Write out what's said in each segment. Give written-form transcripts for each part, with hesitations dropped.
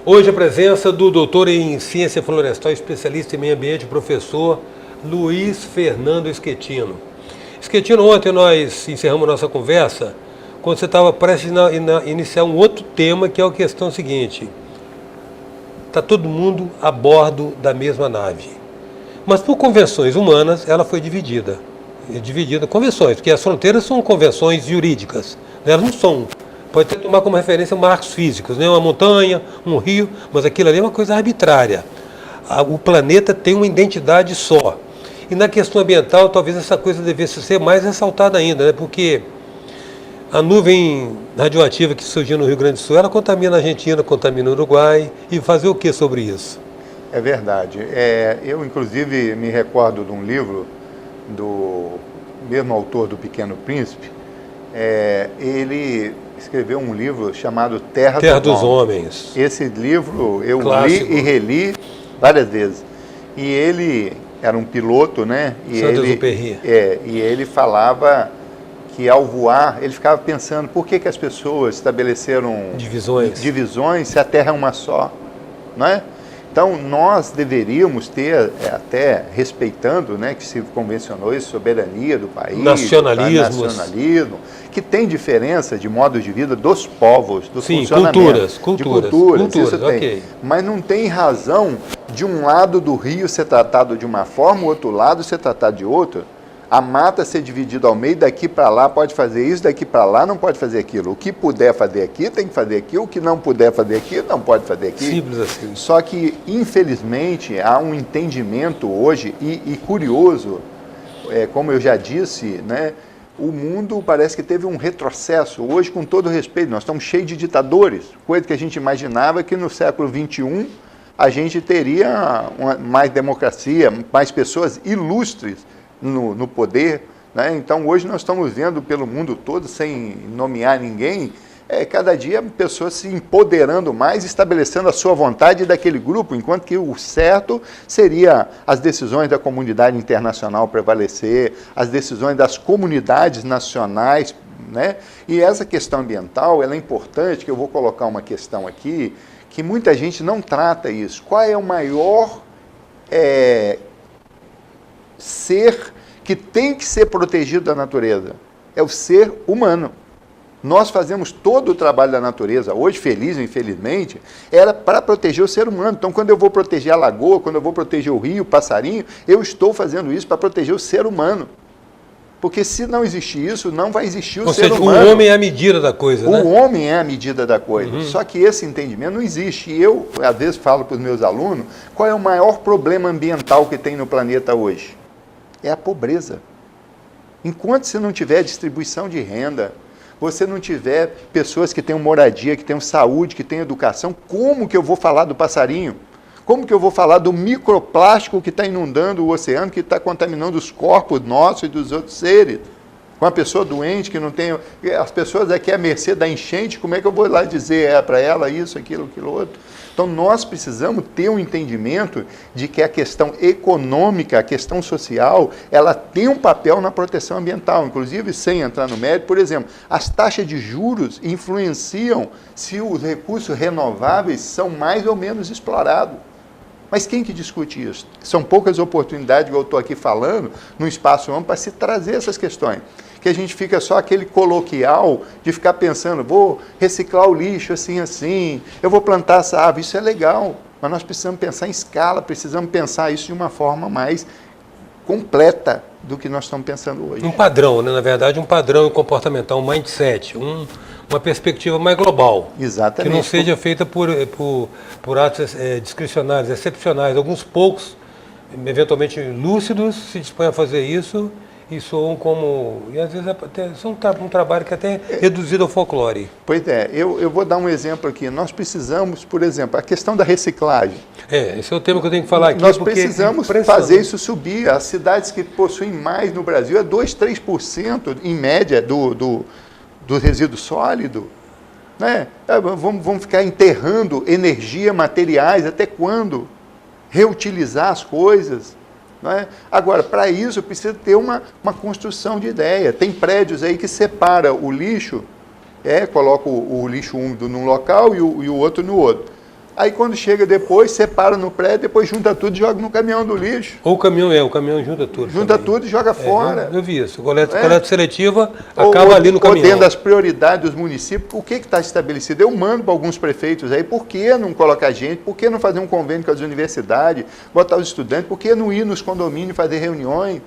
Hoje a presença do doutor em ciência florestal, especialista em meio ambiente, professor Luiz Fernando Schettino. Schettino, ontem nós encerramos nossa conversa quando você estava prestes a iniciar um outro tema, que é a questão seguinte. Está todo mundo a bordo da mesma nave. Mas por convenções humanas, ela foi dividida. Convenções, porque as fronteiras são convenções jurídicas. Elas não são. Pode até tomar como referência marcos físicos, né? Uma montanha, um rio, mas aquilo ali é uma coisa arbitrária. O planeta tem uma identidade só. E na questão ambiental, talvez essa coisa devesse ser mais ressaltada ainda, né? Porque a nuvem radioativa que surgiu no Rio Grande do Sul, ela contamina a Argentina, contamina o Uruguai. E fazer o que sobre isso? É verdade. Eu, inclusive, me recordo de um livro do mesmo autor do Pequeno Príncipe. Ele escreveu um livro chamado Terra dos Homens. Esse livro eu li e reli várias vezes. E ele era um piloto, né? E ele falava que ao voar, ele ficava pensando por que as pessoas estabeleceram divisões se a Terra é uma só, não é? Então, nós deveríamos ter, até respeitando, né, que se convencionou isso, soberania do país, nacionalismo, que tem diferença de modo de vida dos povos, dos funcionamentos. Culturas, isso tem. Okay. Mas não tem razão de um lado do rio ser tratado de uma forma, o outro lado ser tratado de outra. A mata ser dividida ao meio, daqui para lá pode fazer isso, daqui para lá não pode fazer aquilo. O que puder fazer aqui, tem que fazer aqui. O que não puder fazer aqui, não pode fazer aqui. Simples assim. Só que, infelizmente, há um entendimento hoje, e curioso, como eu já disse, né, o mundo parece que teve um retrocesso. Hoje, com todo respeito, nós estamos cheios de ditadores, coisa que a gente imaginava que no século XXI a gente teria mais democracia, mais pessoas ilustres no poder, né? Então hoje nós estamos vendo pelo mundo todo, sem nomear ninguém, cada dia pessoas se empoderando mais, estabelecendo a sua vontade daquele grupo, enquanto que o certo seria as decisões da comunidade internacional prevalecer, as decisões das comunidades nacionais, né? E essa questão ambiental, ela é importante, que eu vou colocar uma questão aqui, que muita gente não trata isso. Qual é o maior ser que tem que ser protegido da natureza? É o ser humano. Nós fazemos todo o trabalho da natureza, hoje, feliz ou infelizmente, era para proteger o ser humano. Então, quando eu vou proteger a lagoa, quando eu vou proteger o rio, o passarinho, eu estou fazendo isso para proteger o ser humano. Porque se não existir isso, não vai existir o ser humano. O homem é a medida da coisa, né? O homem é a medida da coisa. Uhum. Só que esse entendimento não existe. E eu, às vezes, falo para os meus alunos, qual é o maior problema ambiental que tem no planeta hoje? É a pobreza. Enquanto você não tiver distribuição de renda, você não tiver pessoas que tenham moradia, que tenham saúde, que tenham educação, como que eu vou falar do passarinho? Como que eu vou falar do microplástico que está inundando o oceano, que está contaminando os corpos nossos e dos outros seres? Com uma pessoa doente que não tem... As pessoas aqui à mercê da enchente, como é que eu vou lá dizer para ela isso, aquilo, aquilo outro? Então, nós precisamos ter um entendimento de que a questão econômica, a questão social, ela tem um papel na proteção ambiental. Inclusive, sem entrar no mérito, por exemplo, as taxas de juros influenciam se os recursos renováveis são mais ou menos explorados. Mas quem que discute isso? São poucas oportunidades que eu estou aqui falando, num espaço amplo, para se trazer essas questões. Que a gente fica só aquele coloquial de ficar pensando, vou reciclar o lixo assim, eu vou plantar essa árvore, isso é legal, mas nós precisamos pensar em escala, precisamos pensar isso de uma forma mais completa do que nós estamos pensando hoje. Um padrão, né? Na verdade, um padrão comportamental, um mindset, uma perspectiva mais global. Exatamente. Que não seja feita por atos discricionários, excepcionais. Alguns poucos, eventualmente lúcidos, se dispõem a fazer isso e soam como... E às vezes são um trabalho que até é reduzido ao folclore. Pois é, eu vou dar um exemplo aqui. Nós precisamos, por exemplo, a questão da reciclagem. Esse é o tema que eu tenho que falar aqui. Nós precisamos fazer isso subir. As cidades que possuem mais no Brasil é 2, 3% em média do resíduo sólido. Né? Vamos ficar enterrando energia, materiais, até quando? Reutilizar as coisas. Né? Agora, para isso, precisa ter uma construção de ideia. Tem prédios aí que separa o lixo, coloca o lixo úmido num local e o outro no outro. Aí quando chega depois, separa no prédio, depois junta tudo e joga no caminhão do lixo. Ou o caminhão junta tudo. Junta também. tudo e joga fora. Eu vi isso. Coleta seletiva acaba ou, ali no caminhão. Ou dentro das prioridades dos municípios, o que está estabelecido? Eu mando para alguns prefeitos aí, por que não colocar gente? Por que não fazer um convênio com as universidades, botar os estudantes? Por que não ir nos condomínios fazer reuniões?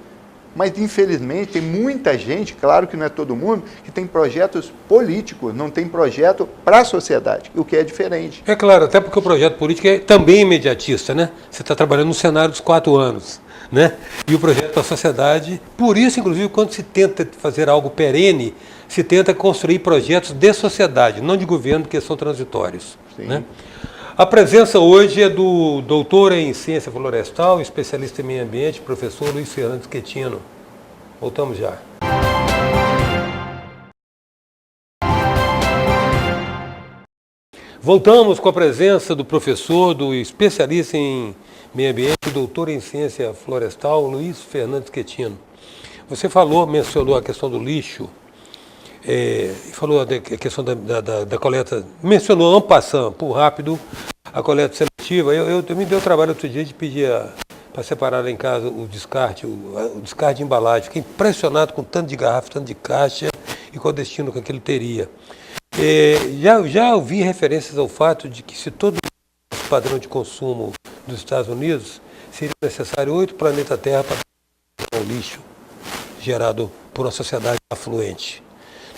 Mas, infelizmente, tem muita gente, claro que não é todo mundo, que tem projetos políticos, não tem projeto para a sociedade, o que é diferente. É claro, até porque o projeto político é também imediatista, né? Você está trabalhando no cenário dos 4 anos, né? E o projeto para a sociedade, por isso, inclusive, quando se tenta fazer algo perene, se tenta construir projetos de sociedade, não de governo, porque são transitórios. Né? A presença hoje é do doutor em ciência florestal, especialista em meio ambiente, professor Luiz Fernando Schettino. Voltamos já. Voltamos com a presença do professor, do especialista em meio ambiente, doutor em ciência florestal, Luiz Fernando Schettino. Você mencionou a questão do lixo, falou a questão da coleta, mencionou en passant, por rápido, a coleta seletiva. Eu me deu trabalho outro dia de pedir para separar lá em casa o descarte de embalagem. Fiquei impressionado com o tanto de garrafa, tanto de caixa e qual destino que aquilo teria. Já ouvi referências ao fato de que se todo o padrão de consumo dos Estados Unidos, seria necessário 8 planetas Terra para o lixo gerado por uma sociedade afluente.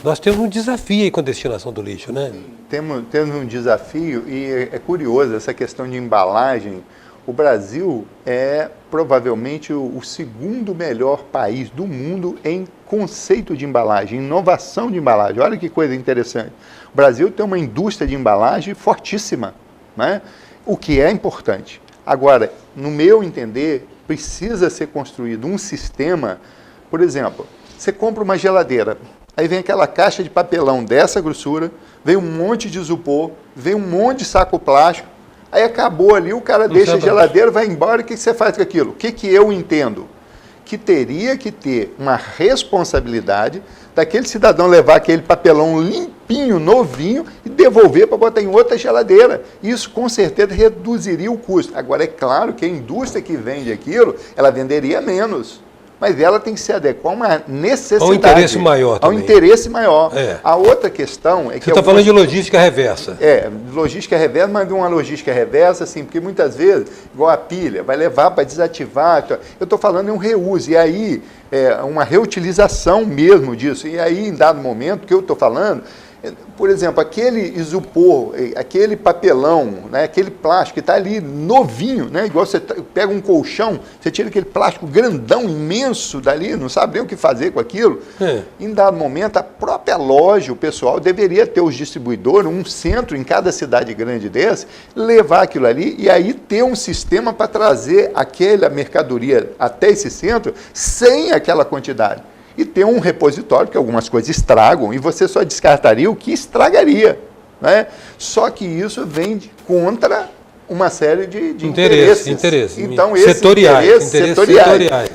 Nós temos um desafio aí com a destinação do lixo, né? Temos um desafio e é curioso essa questão de embalagem. O Brasil é provavelmente o segundo melhor país do mundo em conceito de embalagem, inovação de embalagem. Olha que coisa interessante. O Brasil tem uma indústria de embalagem fortíssima, né? O que é importante. Agora, no meu entender, precisa ser construído um sistema. Por exemplo, você compra uma geladeira, aí vem aquela caixa de papelão dessa grossura, vem um monte de isopor, vem um monte de saco plástico, aí acabou ali, o cara deixa a geladeira, vai embora, o que você faz com aquilo? O que eu entendo? Que teria que ter uma responsabilidade daquele cidadão levar aquele papelão limpinho, novinho, e devolver para botar em outra geladeira. Isso, com certeza, reduziria o custo. Agora, é claro que a indústria que vende aquilo, ela venderia menos. Mas ela tem que se adequar a uma necessidade. Ao interesse maior também. Ao interesse maior. A outra questão é que... Você está falando de logística reversa. Logística reversa, mas uma logística reversa, assim, porque muitas vezes, igual a pilha, vai levar para desativar. Eu estou falando em um reúso, e aí, uma reutilização mesmo disso. E aí, em dado momento, o que eu estou falando... Por exemplo, aquele isopor, aquele papelão, né, aquele plástico que está ali novinho, né, igual você pega um colchão, você tira aquele plástico grandão, imenso dali, não sabe nem o que fazer com aquilo. Em dado momento, a própria loja, o pessoal deveria ter os distribuidores, um centro em cada cidade grande desse, levar aquilo ali e aí ter um sistema para trazer aquela mercadoria até esse centro sem aquela quantidade. E ter um repositório, que algumas coisas estragam, e você só descartaria o que estragaria. Né? Só que isso vem contra uma série de interesses. Então, setoriais.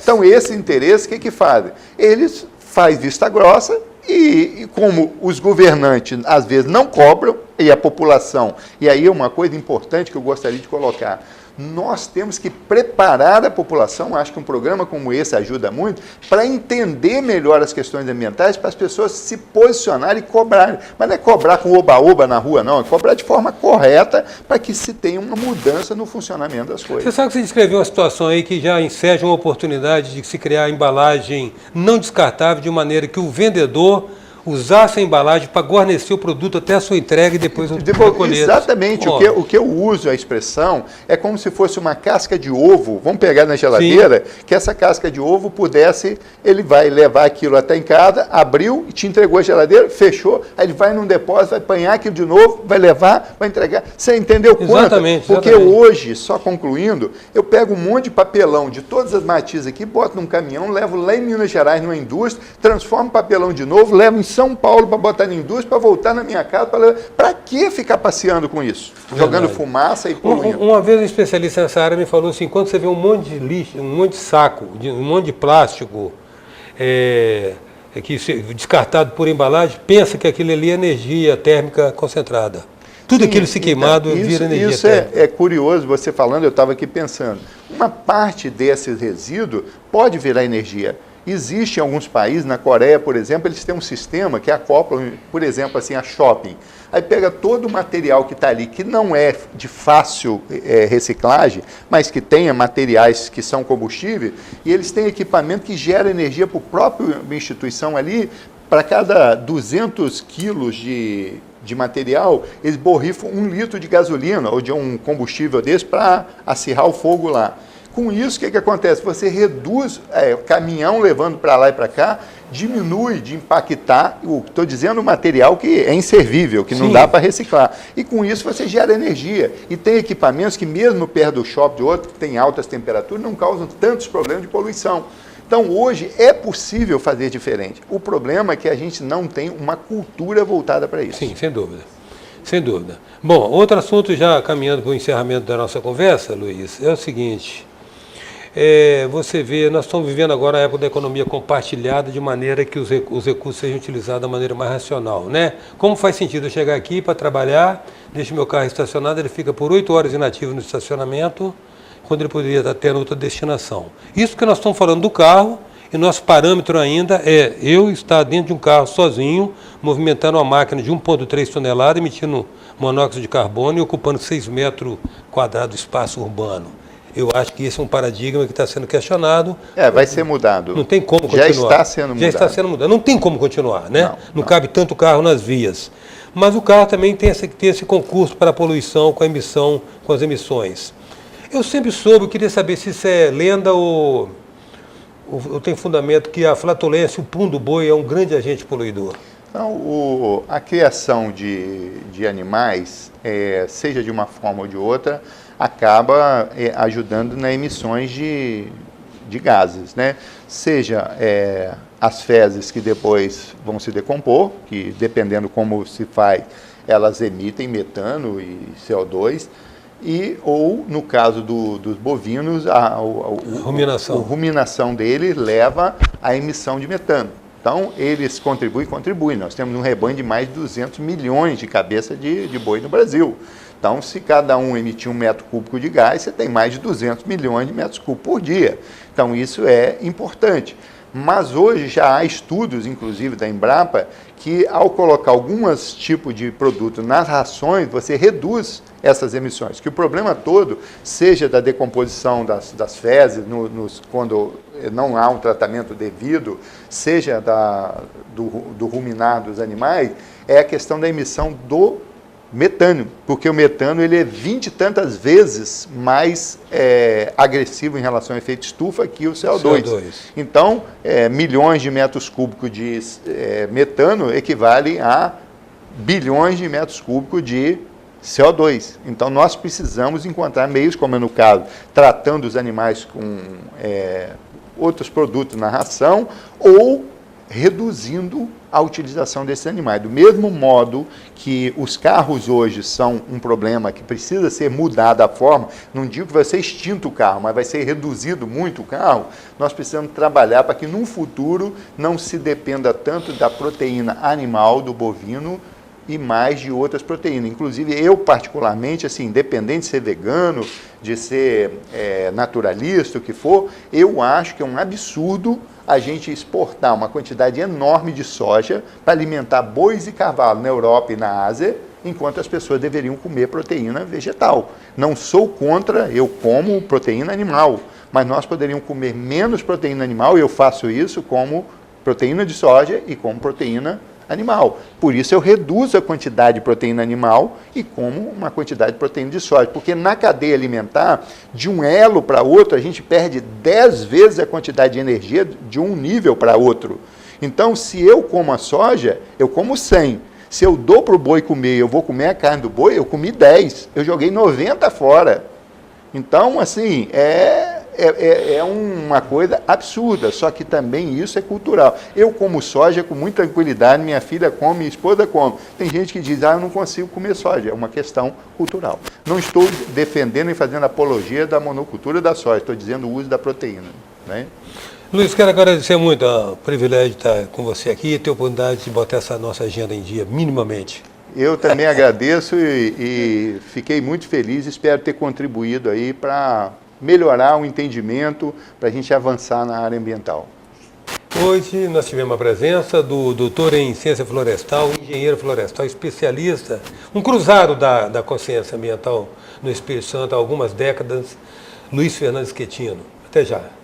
Então, esse interesse, o que fazem? Eles fazem vista grossa e como os governantes, às vezes, não cobram, e a população... E aí é uma coisa importante que eu gostaria de colocar. Nós temos que preparar a população, acho que um programa como esse ajuda muito, para entender melhor as questões ambientais, para as pessoas se posicionarem e cobrarem. Mas não é cobrar com oba-oba na rua, não, é cobrar de forma correta para que se tenha uma mudança no funcionamento das coisas. Você sabe que você descreveu uma situação aí que já enseja uma oportunidade de se criar embalagem não descartável de maneira que o vendedor usasse a embalagem para guarnecer o produto até a sua entrega e depois recolher. Exatamente. O que eu uso a expressão é como se fosse uma casca de ovo, vamos pegar na geladeira, que essa casca de ovo pudesse, ele vai levar aquilo até em casa, abriu e te entregou a geladeira, fechou, aí ele vai num depósito, vai apanhar aquilo de novo, vai levar, vai entregar. Você entendeu quanto? Exatamente. Porque hoje, só concluindo, eu pego um monte de papelão de todas as matizes aqui, boto num caminhão, levo lá em Minas Gerais, numa indústria, transformo papelão de novo, levo em São Paulo para botar na indústria, para voltar na minha casa. Para que ficar passeando com isso? Jogando fumaça e poluindo. Uma vez um especialista nessa área me falou assim, quando você vê um monte de lixo, um monte de saco, um monte de plástico descartado por embalagem, pensa que aquilo ali é energia térmica concentrada. Tudo aquilo se queimado vira energia Isso térmica. é curioso, você falando, eu estava aqui pensando. Uma parte desses resíduos pode virar energia. Existe em alguns países, na Coreia, por exemplo, eles têm um sistema que acopla, por exemplo, assim, a shopping. Aí pega todo o material que está ali, que não é de fácil reciclagem, mas que tenha materiais que são combustíveis, e eles têm equipamento que gera energia para a própria instituição ali. Para cada 200 quilos de material, eles borrifam 1 litro de gasolina ou de um combustível desse para acirrar o fogo lá. Com isso, o que acontece? Você reduz o caminhão levando para lá e para cá, diminui de impactar, estou dizendo o material que é inservível, que não dá para reciclar. E com isso você gera energia. E tem equipamentos que mesmo perto do shopping de outro, que tem altas temperaturas, não causam tantos problemas de poluição. Então, hoje é possível fazer diferente. O problema é que a gente não tem uma cultura voltada para isso. Sim, sem dúvida. Sem dúvida. Bom, outro assunto, já caminhando para o encerramento da nossa conversa, Luiz, é o seguinte. Você vê, nós estamos vivendo agora a época da economia compartilhada, de maneira que os recursos sejam utilizados da maneira mais racional, né? Como faz sentido eu chegar aqui para trabalhar, deixo meu carro estacionado, ele fica por 8 horas inativo no estacionamento, quando ele poderia estar tendo outra destinação. Isso que nós estamos falando do carro, e nosso parâmetro ainda é eu estar dentro de um carro sozinho, movimentando uma máquina de 1,3 toneladas, emitindo monóxido de carbono e ocupando 6 metros quadrados de espaço urbano. Eu acho que esse é um paradigma que está sendo questionado. Vai ser mudado. Não tem como continuar. Já está sendo mudado. Já está sendo mudado. Não tem como continuar, né? Não. Cabe tanto carro nas vias. Mas o carro também tem esse concurso para a poluição, com a emissão, com as emissões. Eu sempre soube, eu queria saber se isso é lenda ou tem fundamento, que a flatulência, o pum do boi é um grande agente poluidor. Então, a criação de animais, seja de uma forma ou de outra, acaba ajudando nas emissões de gases, né? Seja as fezes que depois vão se decompor, que dependendo como se faz, elas emitem metano e CO2, ou no caso dos bovinos, a ruminação dele leva à emissão de metano. Então, eles contribuem. Nós temos um rebanho de mais de 200 milhões de cabeças de boi no Brasil. Então, se cada um emitir 1 metro cúbico de gás, você tem mais de 200 milhões de metros cúbicos por dia. Então, isso é importante. Mas hoje já há estudos, inclusive da Embrapa, que ao colocar alguns tipos de produto nas rações, você reduz essas emissões. Que o problema todo, seja da decomposição das fezes, quando não há um tratamento devido, seja do ruminar dos animais, é a questão da emissão do metano, porque o metano ele é 20 e tantas vezes mais agressivo em relação ao efeito estufa que o CO2. Então, milhões de metros cúbicos de metano equivalem a bilhões de metros cúbicos de CO2. Então, nós precisamos encontrar meios, como é no caso, tratando os animais com outros produtos na ração ou reduzindo a utilização desses animais. Do mesmo modo que os carros hoje são um problema que precisa ser mudado a forma, não digo que vai ser extinto o carro, mas vai ser reduzido muito o carro, nós precisamos trabalhar para que no futuro não se dependa tanto da proteína animal, do bovino, e mais de outras proteínas. Inclusive, eu particularmente, assim, independente de ser vegano, de ser naturalista, o que for, eu acho que é um absurdo a gente exportar uma quantidade enorme de soja para alimentar bois e cavalos na Europa e na Ásia, enquanto as pessoas deveriam comer proteína vegetal. Não sou contra, eu como proteína animal, mas nós poderíamos comer menos proteína animal, e eu faço isso como proteína de soja e como proteína animal. Por isso eu reduzo a quantidade de proteína animal e como uma quantidade de proteína de soja, porque na cadeia alimentar, de um elo para outro, a gente perde 10 vezes a quantidade de energia de um nível para outro. Então, se eu como a soja, eu como 100. Se eu dou para o boi comer, eu vou comer a carne do boi, eu comi 10. Eu joguei 90 fora. Então, assim, é uma coisa absurda, só que também isso é cultural. Eu como soja com muita tranquilidade, minha filha come, minha esposa come. Tem gente que diz, eu não consigo comer soja, é uma questão cultural. Não estou defendendo e fazendo apologia da monocultura da soja, estou dizendo o uso da proteína, né? Luiz, quero agradecer muito o privilégio de estar com você aqui e ter a oportunidade de botar essa nossa agenda em dia, minimamente. Eu também agradeço e fiquei muito feliz, espero ter contribuído aí para melhorar o entendimento, para a gente avançar na área ambiental. Hoje nós tivemos a presença do doutor em ciência florestal, engenheiro florestal, especialista, um cruzado da consciência ambiental no Espírito Santo há algumas décadas, Luiz Fernando Schettino. Até já.